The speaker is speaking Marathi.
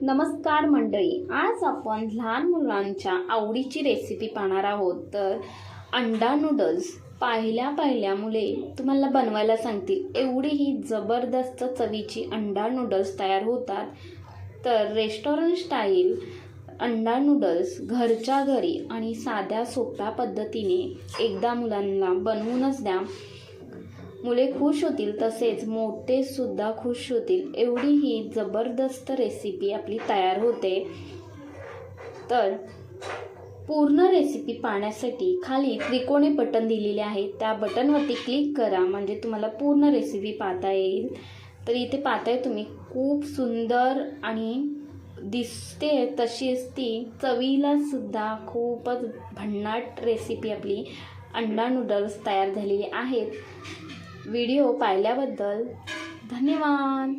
नमस्कार मंडळी, आज आपण लहान मुलांच्या आवडीची रेसिपी पाहणार आहोत। तर अंडा नूडल्स पहिल्या मुले तुम्हाला बनवायला सांगतील एवढी ही जबरदस्त चवीची अंडा नूडल्स तयार होतात। तर रेस्टॉरंट स्टाईल अंडा नूडल्स घरच्या घरी आणि साध्या सोप्या पद्धतीने एकदा मुलांना बनवूनच द्या। मुले खुश होतील, तसेच मोठे सुद्धा खुश होतील एवढी ही जबरदस्त रेसिपी आपली तयार होते। तर पूर्ण रेसिपी पाहण्यासाठी खाली त्रिकोणी बटन दिलेले आहे, त्या बटनवरती क्लिक करा म्हणजे तुम्हाला पूर्ण रेसिपी पाहता येईल। तर इथे पाहताय तुम्ही, खूप सुंदर आणि दिसते तशीच ती चवीला सुद्धा खूपच भन्नाट रेसिपी आपली अंडा नूडल्स तयार झालेली आहेत। व्हिडिओ पाहिल्याबद्दल धन्यवाद।